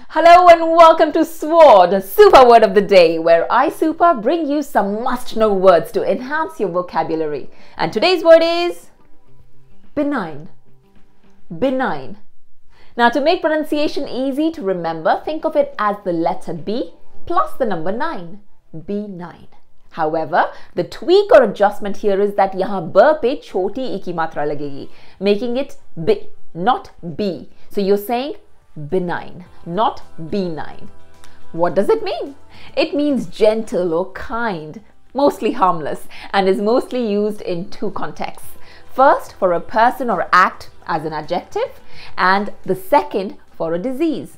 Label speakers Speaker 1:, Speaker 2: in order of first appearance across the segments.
Speaker 1: Hello and welcome to SWORD, Super Word of the Day, where I, Super, bring you some must-know words to enhance your vocabulary. And today's word is benign. Benign. Now, to make pronunciation easy to remember, think of it as the letter B plus the number 9. B9. However, the tweak or adjustment here is that यहाँ ब पे छोटी ई की मात्रा लगेगी, making it B, not B. So you're saying benign, not B9. What does it mean? It means gentle or kind, mostly harmless, and is mostly used in two contexts. First, for a person or act as an adjective, and the second for a disease.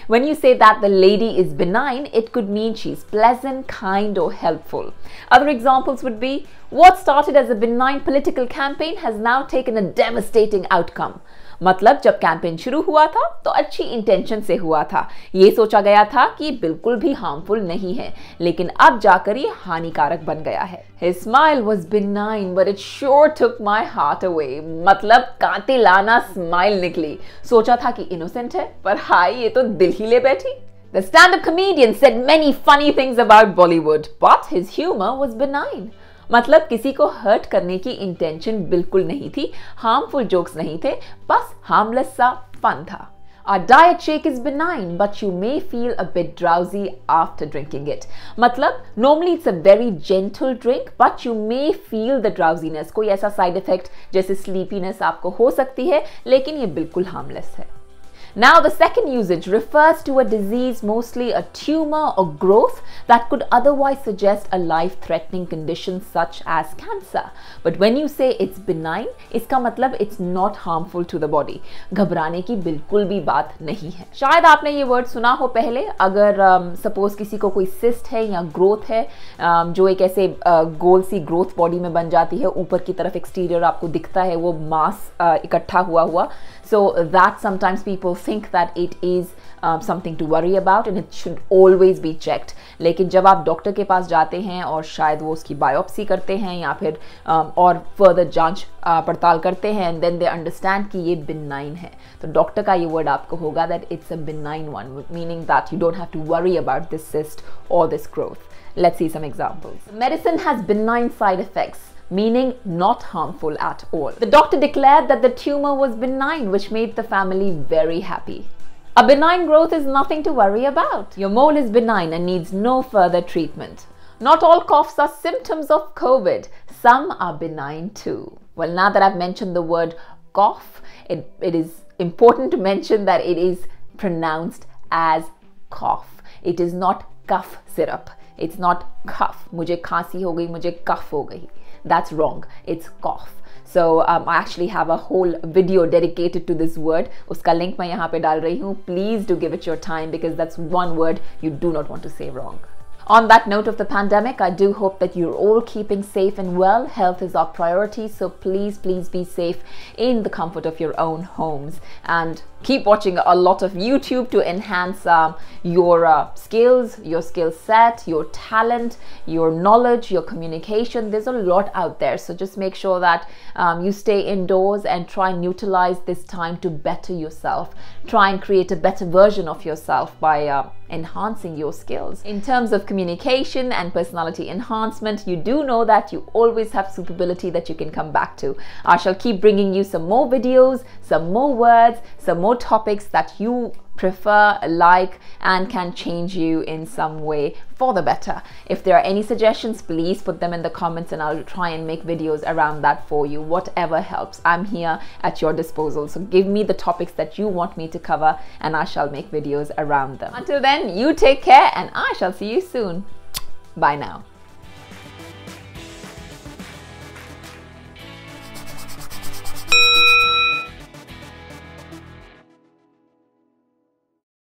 Speaker 1: When you say that the lady is benign, it could mean she's pleasant, kind, or helpful. Other examples would be, what started as a benign political campaign has now taken a devastating outcome. मतलब जब campaign शुरू हुआ था तो अच्छी intention से हुआ था, ये सोचा गया था कि बिल्कुल भी हार्मफुल नहीं है, लेकिन अब जाकर ये हानिकारक बन गया है. His smile was benign, but it sure took my heart away. मतलब कातिलाना स्माइल निकली. सोचा था कि इनोसेंट है, पर हाय ये तो दिल ही ले बैठी. The stand-up comedian said many funny things about Bollywood, but his humor was benign. मतलब किसी को हर्ट करने की इंटेंशन बिल्कुल नहीं थी, हार्मफुल जोक्स नहीं थे, बस हार्मलेस सा फन था. Our diet shake is benign, but you may feel a bit drowsy after drinking it. मतलब normally it's a very gentle drink, but you may feel the drowsiness. कोई ऐसा side effect जैसे sleepiness आपको हो सकती है, लेकिन ये बिल्कुल हार्मलेस है. Now, the second usage refers to a disease, mostly a tumor or growth that could otherwise suggest a life-threatening condition such as cancer. But when you say it's benign, इसका मतलब it's not harmful to the body. घबराने की बिल्कुल भी बात नहीं है. शायद आपने ये वर्ड सुना हो पहले. अगर सपोज किसी को कोई सिस्ट है या ग्रोथ है, जो एक ऐसे गोल सी ग्रोथ बॉडी में बन जाती है, ऊपर की तरफ एक्सटीरियर आपको दिखता है वो मास इकट्ठा हुआ. So that sometimes people think that it is something to worry about and it should always be checked. लेकिन जब आप डॉक्टर के पास जाते हैं और शायद वो उसकी बायोप्सी करते हैं या फिर और फर्दर जांच पड़ताल करते हैं and then they understand कि ये benign है, तो डॉक्टर का ये वर्ड आपको होगा that it's a benign one, meaning that you don't have to worry about this cyst or this growth. Let's see some examples. Medicine has benign side effects, meaning not harmful at all. The doctor declared that the tumor was benign, which made the family very happy. A benign growth is nothing to worry about. Your mole is benign and needs no further treatment. Not all coughs are symptoms of COVID. Some are benign too. Well, now that I've mentioned the word cough, it is important to mention that it is pronounced as cough. It is not cough syrup. It's not cough. मुझे खांसी हो गई, मुझे cough हो गई. That's wrong. It's cough. So I actually have a whole video dedicated to this word. उसका link मैं यहाँ पे डाल रही हूँ. Please do give it your time because that's one word you do not want to say wrong. On that note of the pandemic, I do hope that you're all keeping safe and well. Health is our priority, so please be safe in the comfort of your own homes. And keep watching a lot of YouTube to enhance your skills, your skill set, your talent, your knowledge, your communication. There's a lot out there, so just make sure that you stay indoors and try and utilize this time to better yourself. Try and create a better version of yourself by enhancing your skills. In terms of communication and personality enhancement, you do know that you always have SUPAbility that you can come back to. I shall keep bringing you some more videos, some more words, some more topics that you prefer, like, and can change you in some way for the better. If there are any suggestions, please put them in the comments and I'll try and make videos around that for you. Whatever helps, I'm here at your disposal. So give me the topics that you want me to cover and I shall make videos around them. Until then, you take care and I shall see you soon. Bye now.